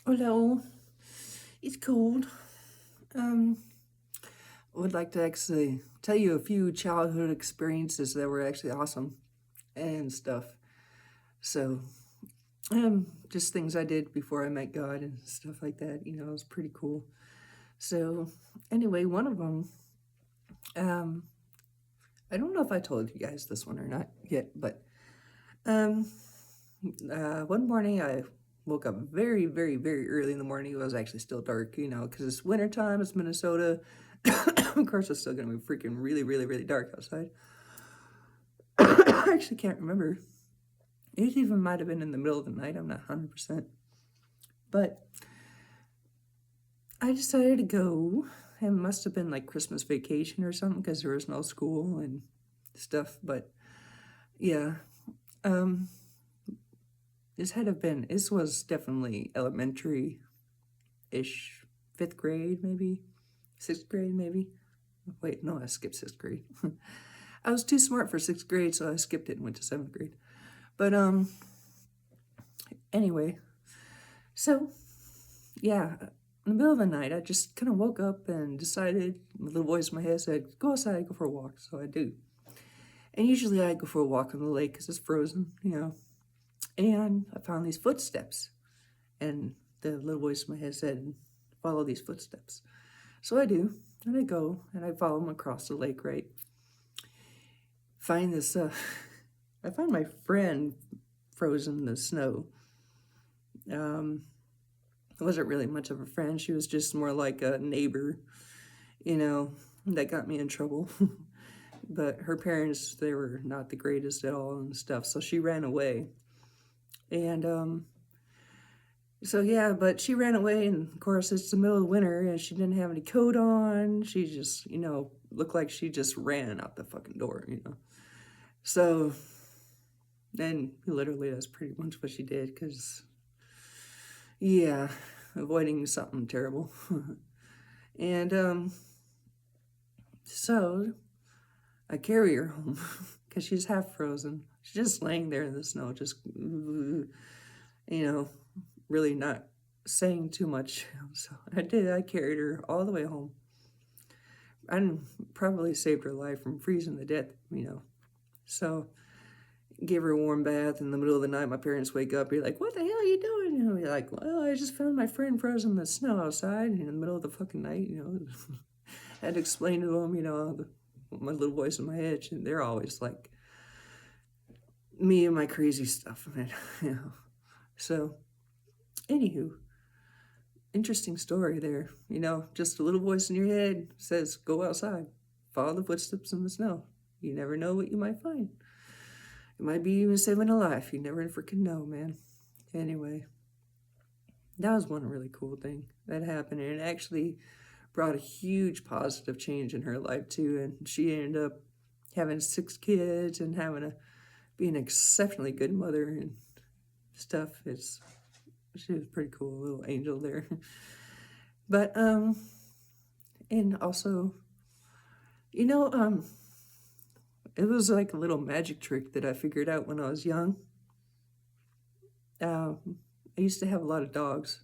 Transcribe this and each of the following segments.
Hello, it's cold. Um, I would like to actually tell you a few childhood experiences that were actually awesome and stuff. So, just things I did before I met God and stuff like that. It was pretty cool. So, anyway, one of them, um, I don't know if I told you guys this one or not yet, but um, one morning I woke up very, very, very early in the morning. It was actually still dark, because it's wintertime, it's Minnesota. Of course, it's still going to be freaking really, really, really dark outside. I actually can't remember. It even might have been in the middle of the night. I'm not 100%. But I decided to go. It must have been like Christmas vacation or something because there was no school and stuff. But yeah, um, this was definitely elementary ish, fifth grade, maybe, sixth grade, maybe. Wait, no, I skipped sixth grade. I was too smart for sixth grade, so I skipped it and went to seventh grade. But anyway, so yeah, in the middle of the night, I just kind of woke up and decided. A little voice in my head said, "Go outside, go for a walk." So I do. And usually I go for a walk on the lake because it's frozen. And I found these footsteps, and the little voice in my head said, "Follow these footsteps." So I do, and I go and I follow them across the lake. Right, find this. I find my friend frozen in the snow. Um, it wasn't really much of a friend. She was just more like a neighbor, that got me in trouble. But her parents, they were not the greatest at all and stuff. So she ran away. And so, yeah, but she ran away. And of course, it's the middle of winter and she didn't have any coat on. She just, looked like she just ran out the fucking door. So then literally that's pretty much what she did because, yeah, avoiding something terrible. And so I carry her home because she's half frozen. She's just laying there in the snow, just, really not saying too much. So I did. I carried her all the way home. I probably saved her life from freezing to death. So give her a warm bath in the middle of the night. My parents wake up, be like, "What the hell are you doing?" Be like, "Well, I just found my friend frozen in the snow outside in the middle of the fucking night." I had to explain to them, my little voice in my head, and they're always like me and my crazy stuff, man. you know. So, anywho, interesting story there. Just a little voice in your head says, "Go outside, follow the footsteps in the snow. You never know what you might find. It might be even saving a life. You never freaking know, man." Anyway, that was one really cool thing that happened, and it actually brought a huge positive change in her life too. And she ended up having 6 kids and be an exceptionally good mother and stuff. She was pretty cool, little angel there. But and also, you know, um, it was like a little magic trick that I figured out when I was young. I used to have a lot of dogs,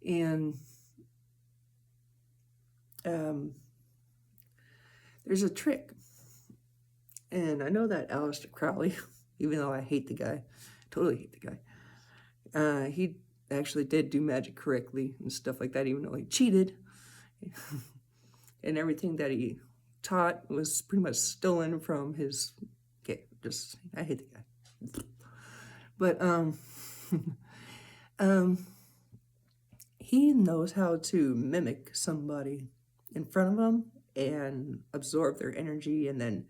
and um, there's a trick. And I know that Aleister Crowley, even though I hate the guy, totally hate the guy, he actually did do magic correctly and stuff like that, even though he cheated. And everything that he taught was pretty much stolen from his. Okay, I hate the guy. But um, he knows how to mimic somebody in front of him and absorb their energy and then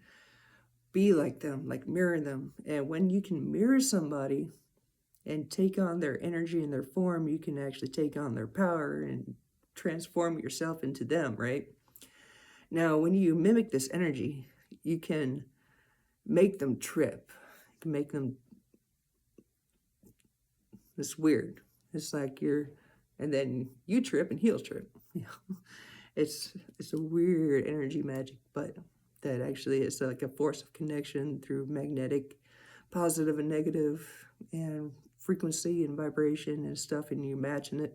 be like them, like mirror them. And when you can mirror somebody and take on their energy and their form, you can actually take on their power and transform yourself into them, right? Now, when you mimic this energy, you can make them trip. You can make them. It's weird. It's like and then you trip and he'll trip. It's a weird energy magic, but that actually is like a force of connection through magnetic, positive and negative, and frequency and vibration and stuff, and you imagine it.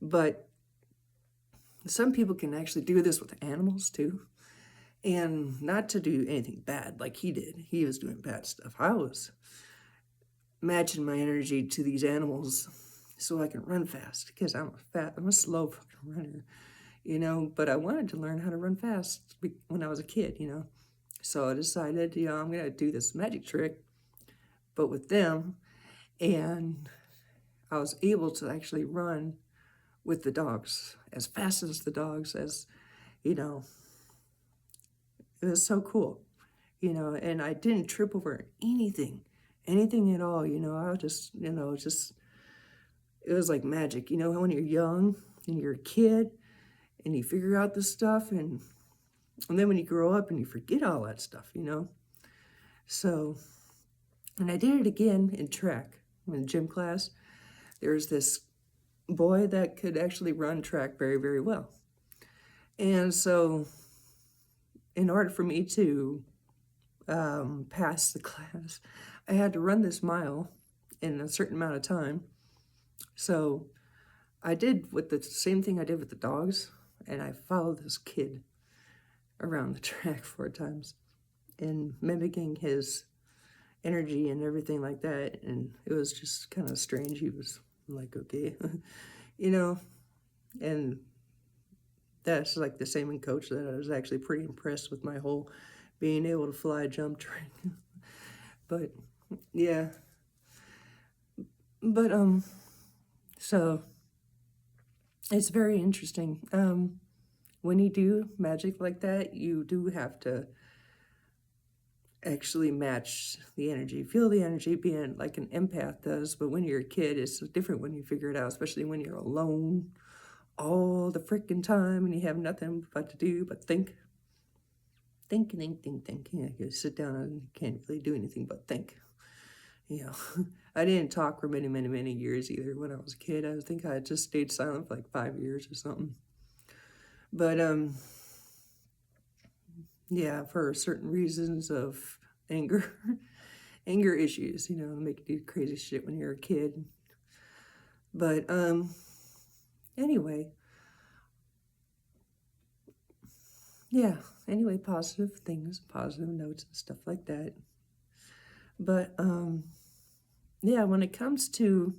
But some people can actually do this with animals too. And not to do anything bad like he did. He was doing bad stuff. I was matching my energy to these animals so I can run fast because I'm a slow fucking runner, but I wanted to learn how to run fast when I was a kid. So I decided, I'm going to do this magic trick, but with them. And I was able to actually run with the dogs as fast as the dogs, you know, it was so cool, and I didn't trip over anything at all, I was just, it was like magic, when you're young and you're a kid and you figure out this stuff and then when you grow up and you forget all that stuff, So, and I did it again in track, in gym class. There's this boy that could actually run track very, very well. And so, in order for me to pass the class, I had to run this mile in a certain amount of time. So I did with the same thing I did with the dogs, and I followed this kid around the track 4 times and mimicking his energy and everything like that. And it was just kind of strange. He was like, okay, and that's like the same in coach that I was actually pretty impressed with my whole being able to fly jump train. But yeah, but so it's very interesting. When you do magic like that, you do have to actually match the energy, feel the energy, being like an empath does. But when you're a kid, it's different when you figure it out, especially when you're alone all the freaking time and you have nothing but to do but think. Think. Yeah, you sit down and you can't really do anything but think. I didn't talk for many years either when I was a kid. I think I just stayed silent for like 5 years or something. But yeah, for certain reasons of anger, anger issues, make you do crazy shit when you're a kid. But anyway, yeah, positive things, positive notes and stuff like that. But yeah, when it comes to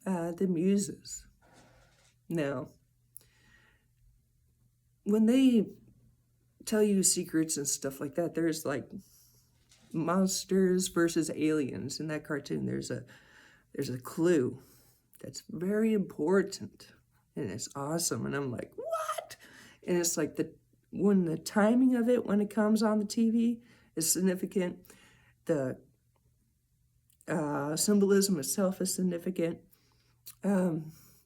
the muses, now, when they tell you secrets and stuff like that, there's like monsters versus aliens in that cartoon. There's a clue that's very important and it's awesome. And I'm like, what? And it's like when the timing of it, when it comes on the TV, is significant. The symbolism itself is significant.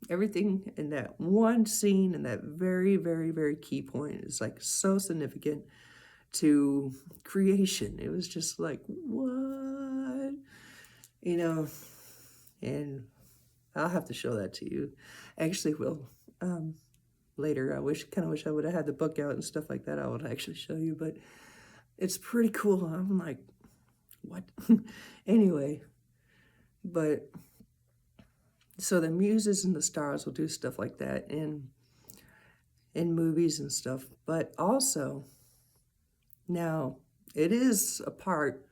Everything in that one scene and that very, very, very key point is like so significant to creation. It was just like, what? And I'll have to show that to you. Actually, will later. I wish I would have had the book out and stuff like that. I would actually show you, but it's pretty cool. I'm like, what? Anyway, but so the muses and the stars will do stuff like that in movies and stuff. But also, now it is a part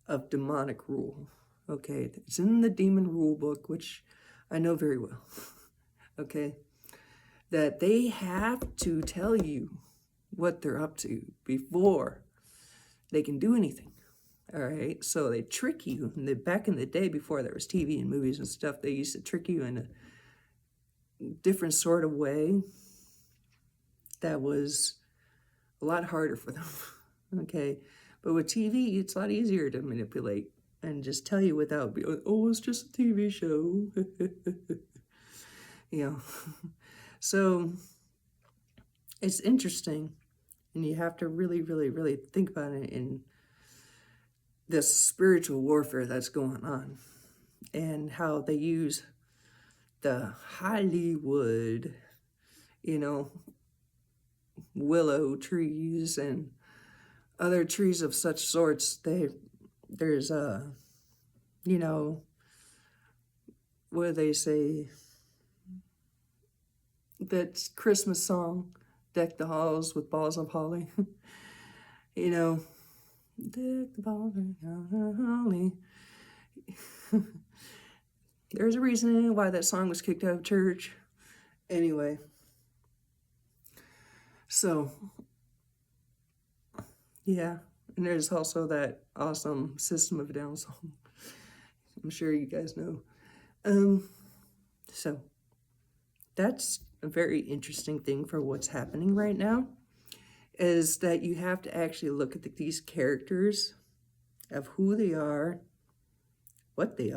of demonic rule. Okay, it's in the demon rule book, which I know very well. Okay, that they have to tell you what they're up to before they can do anything. All right, so they trick you. And back in the day, before there was TV and movies and stuff, they used to trick you in a different sort of way that was a lot harder for them. Okay, but with TV, it's a lot easier to manipulate and just tell you without being, oh, it's just a TV show. So it's interesting, and you have to really, really, really think about it in this spiritual warfare that's going on and how they use the Hollywood, willow trees and other trees of such sorts. There's you know, what do they say? That Christmas song, Deck the Halls with Balls of Holly. You know, deck the balls of holly. There's a reason why that song was kicked out of church. Anyway, so yeah, and there's also that awesome System of a Down song. I'm sure you guys know. So that's a very interesting thing for what's happening right now, is that you have to actually look at these characters of who they are, what they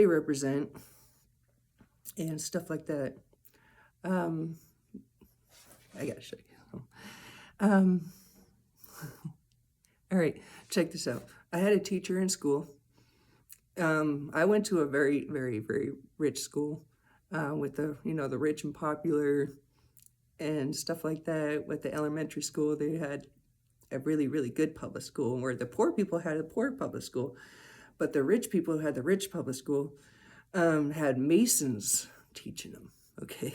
represent, and stuff like that. I gotta show you. All right, check this out. I had a teacher in school. I went to a very, very, very rich school with the rich and popular and stuff like that. With the elementary school, they had a really, really good public school, where the poor people had a poor public school, but the rich people who had the rich public school had Masons teaching them. Okay,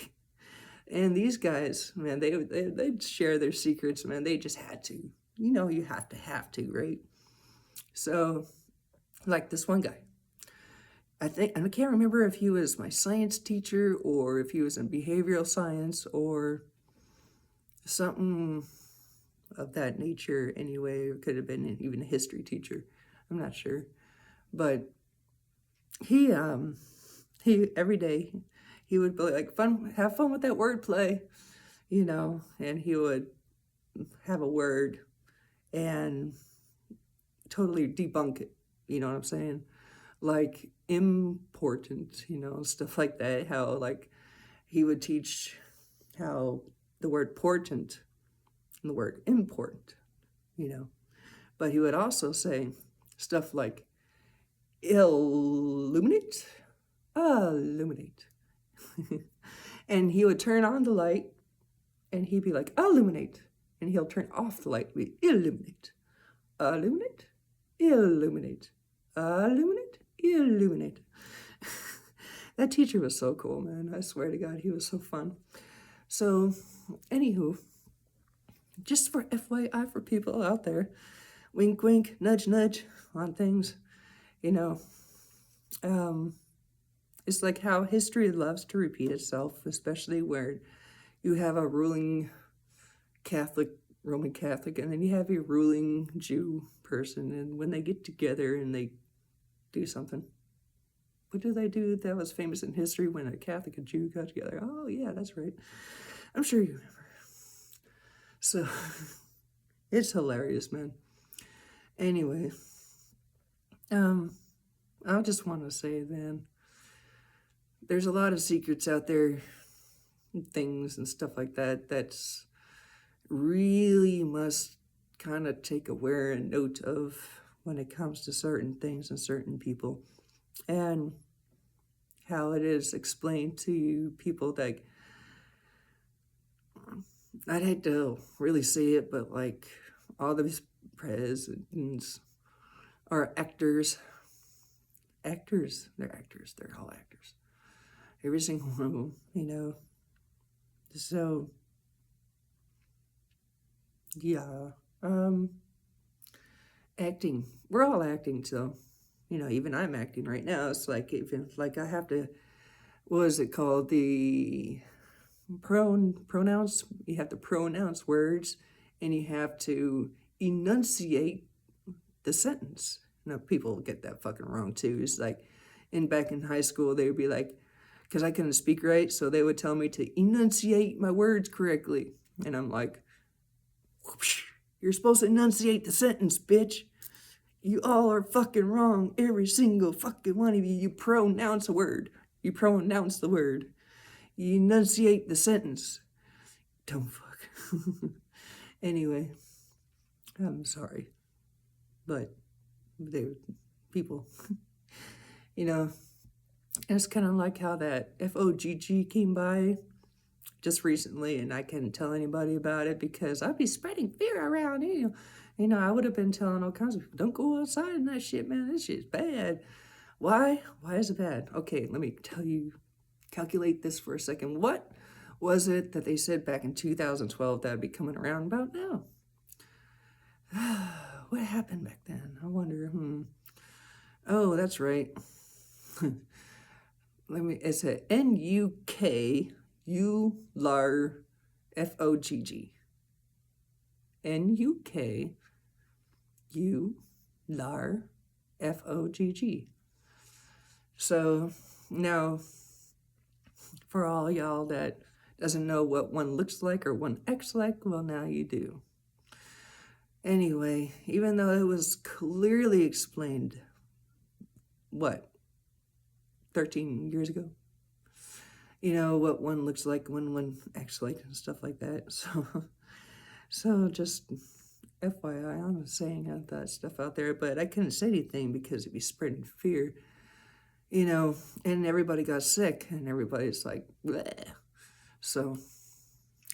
and these guys, man, they'd share their secrets, man. They just had to. You have to, right? So, like this one guy, I can't remember if he was my science teacher or if he was in behavioral science or something of that nature. Anyway, it could have been even a history teacher. I'm not sure, but he every day he would be like, have fun with that wordplay, and he would have a word and totally debunk it. You know what I'm saying? Like important, stuff like that. How like he would teach how the word portent and the word important, but he would also say stuff like illuminate, illuminate. And he would turn on the light and he'd be like, illuminate. And he'll turn off the light, be illuminate, illuminate, illuminate, illuminate, illuminate. That teacher was so cool, man. I swear to God, he was so fun. So, anywho, just for FYI for people out there, wink, wink, nudge, nudge on things, it's like how history loves to repeat itself, especially where you have a ruling Roman Catholic, and then you have a ruling Jew person, and when they get together and they do something, what do they do that was famous in history when a Catholic and Jew got together? Oh yeah, that's right. I'm sure you remember. So it's hilarious, man. Anyway, I just want to say then, there's a lot of secrets out there, things and stuff like that, that's really must kind of take aware and note of when it comes to certain things and certain people, and how it is explained to people that, I'd hate to really say it, but like all these presidents are actors. They're actors. They're all actors. Every single one of them, So, yeah. Acting. We're all acting, so, even I'm acting right now. It's like, even like I have to, what is it called? The pronouns. You have to pronounce words, and you have to enunciate the sentence. People get that fucking wrong too. It's like, back in high school, they would be like, because I couldn't speak right, so they would tell me to enunciate my words correctly. And I'm like, whoosh, you're supposed to enunciate the sentence, bitch. You all are fucking wrong. Every single fucking one of you. You pronounce a word. You pronounce the word. You enunciate the sentence. Dumb fuck. Anyway, I'm sorry. But people, it's kind of like how that FOGG came by just recently, and I couldn't tell anybody about it because I'd be spreading fear around, I would have been telling all kinds of people, don't go outside in that shit, man. This shit's bad. Why? Why is it bad? Okay, let me tell you, calculate this for a second. What was it that they said back in 2012 that would be coming around about now? What happened back then? I wonder. Oh, that's right. It's a NUK ULAR FOGG. NUK ULAR FOGG. So now, for all y'all that doesn't know what one looks like or one acts like, well, now you do. Anyway, even though it was clearly explained, 13 years ago? What one looks like when one acts like and stuff like that. So just FYI, I'm saying that stuff out there, but I couldn't say anything because it'd be spreading fear, and everybody got sick and everybody's like, bleh. So,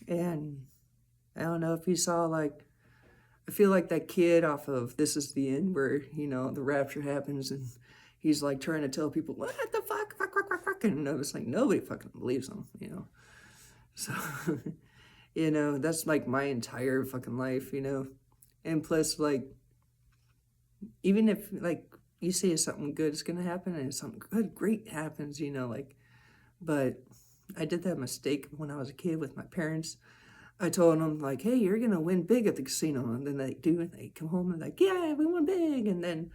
and I don't know if you saw, I feel like that kid off of This Is the End where, the rapture happens and he's like trying to tell people, what the fuck, and it's like nobody fucking believes him, So, that's like my entire fucking life, and plus, even if you say something good is gonna happen and something good, great happens, but I did that mistake when I was a kid with my parents. I told them, hey, you're gonna win big at the casino, and then they do, and they come home and yeah, we won big, and then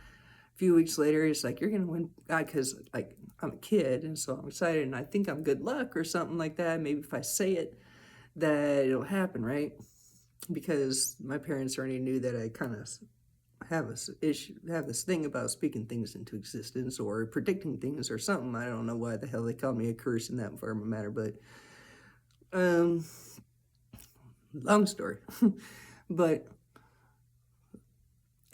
a few weeks later, it's like, you're gonna win, because I'm a kid, and so I'm excited, and I think I'm good luck or something like that. Maybe if I say it, that it'll happen, right? Because my parents already knew that I kind of have this thing about speaking things into existence or predicting things or something. I don't know why the hell they called me a curse in that form of matter, but long story. But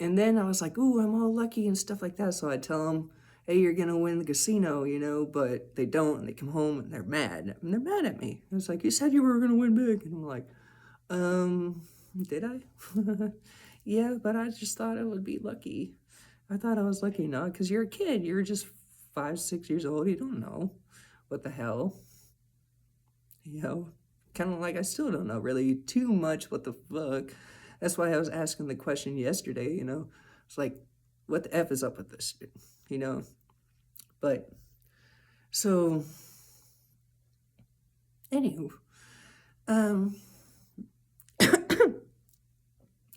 and then I was like, ooh, I'm all lucky and stuff like that. So I tell them, hey, you're gonna win the casino, but they don't, and they come home and they're mad. And they're mad at me. It's like, you said you were gonna win big. And I'm like, did I? Yeah, but I just thought it would be lucky. I thought I was lucky, no, because you're a kid. You're just 5, 6 years old. You don't know what the hell. Kind of like I still don't know really too much what the fuck. That's why I was asking the question yesterday, It's like, what the F is up with this, But, so, anywho,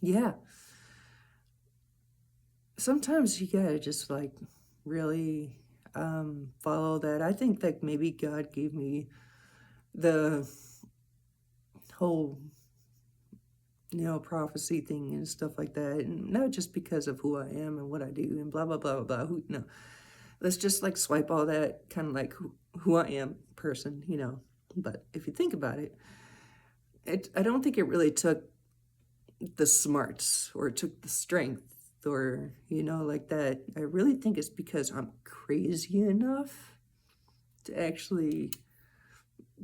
yeah. Sometimes you gotta just, really, follow that. I think that maybe God gave me the whole prophecy thing and stuff like that, and not just because of who I am and what I do and blah blah blah blah blah. Let's just swipe all that kind of who I am person, But if you think about it, I don't think it really took the smarts or it took the strength or like that. I really think it's because I'm crazy enough to actually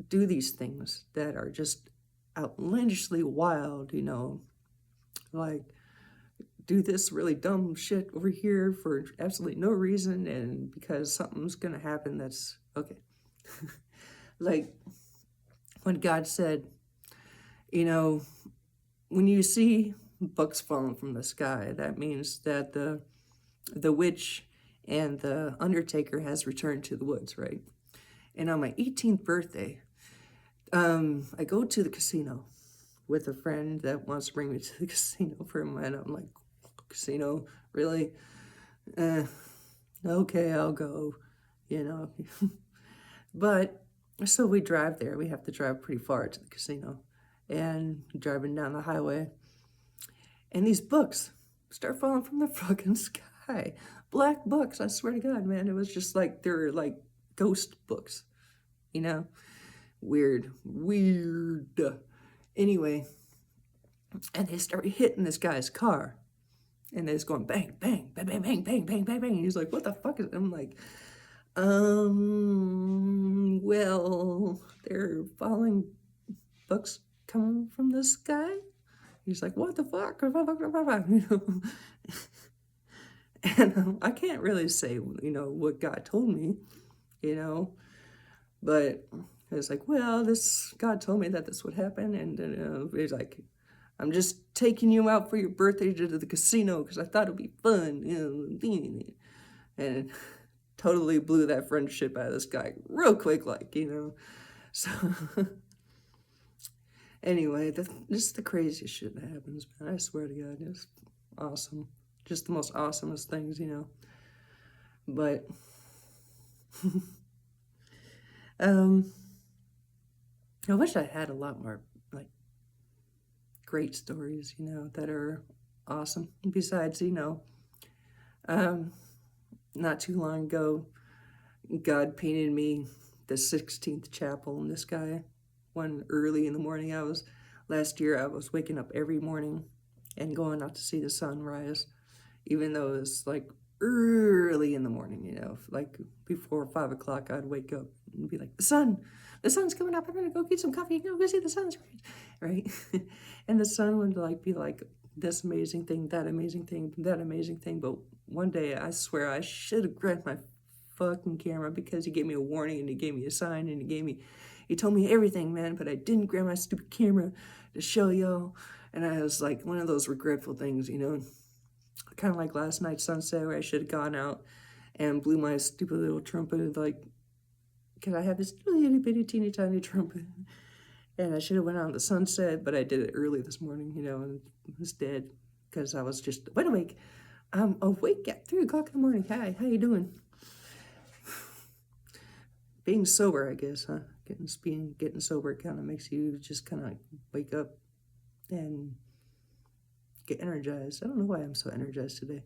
do these things that are just outlandishly wild, do this really dumb shit over here for absolutely no reason and because something's gonna happen that's okay. When God said, when you see books falling from the sky, that means that the witch and the undertaker has returned to the woods, right? And on my 18th birthday, I go to the casino with a friend that wants to bring me to the casino for a minute. I'm like, casino, really? Okay, I'll go, But, so we drive there. We have to drive pretty far to the casino. And driving down the highway. And these books start falling from the fucking sky. Black books, I swear to God, man. It was just they're ghost books, Weird. Anyway, and they start hitting this guy's car. And it's going bang, bang, bang, bang, bang, bang, bang, bang, bang. And he's like, what the fuck is it? I'm like, well, they're falling books coming from the sky. He's like, what the fuck? You know? And I can't really say, what God told me, you know, but it's like, well, this God told me that this would happen. And he's like, I'm just taking you out for your birthday to the casino because I thought it'd be fun. And totally blew that friendship out of this guy real quick, So, anyway, just the craziest shit that happens, man. I swear to God, it's awesome. Just the most awesomest things. But, I wish I had a lot more, like, great stories, that are awesome. Besides, not too long ago, God painted me the 16th chapel in the sky. One early in the morning, last year, I was waking up every morning and going out to see the sunrise, even though it was like early in the morning, like before 5 o'clock, I'd wake up and be like, the sun's coming up. I'm going to go get some coffee. Go see the sunrise, right? And the sun would be like this amazing thing, that amazing thing, that amazing thing. But one day, I swear I should have grabbed my fucking camera because he gave me a warning and he gave me a sign and he told me everything, man, but I didn't grab my stupid camera to show y'all. And I was like, one of those regretful things, kind of like last night's sunset where I should have gone out and blew my stupid little trumpet, like, because I have this little bitty teeny tiny trumpet. And I should have went out in the sunset, but I did it early this morning, and instead, because I was just wide awake. I'm awake at 3 o'clock in the morning. Hi, how you doing? Being sober, I guess, huh? Getting sober kind of makes you just kind of wake up and get energized. I don't know why I'm so energized today,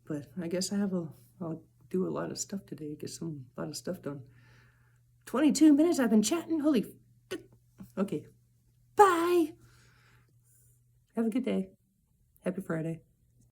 but I guess I'll do a lot of stuff today, get a lot of stuff done. 22 minutes I've been chatting. Holy fuck. Okay. Bye. Have a good day. Happy Friday.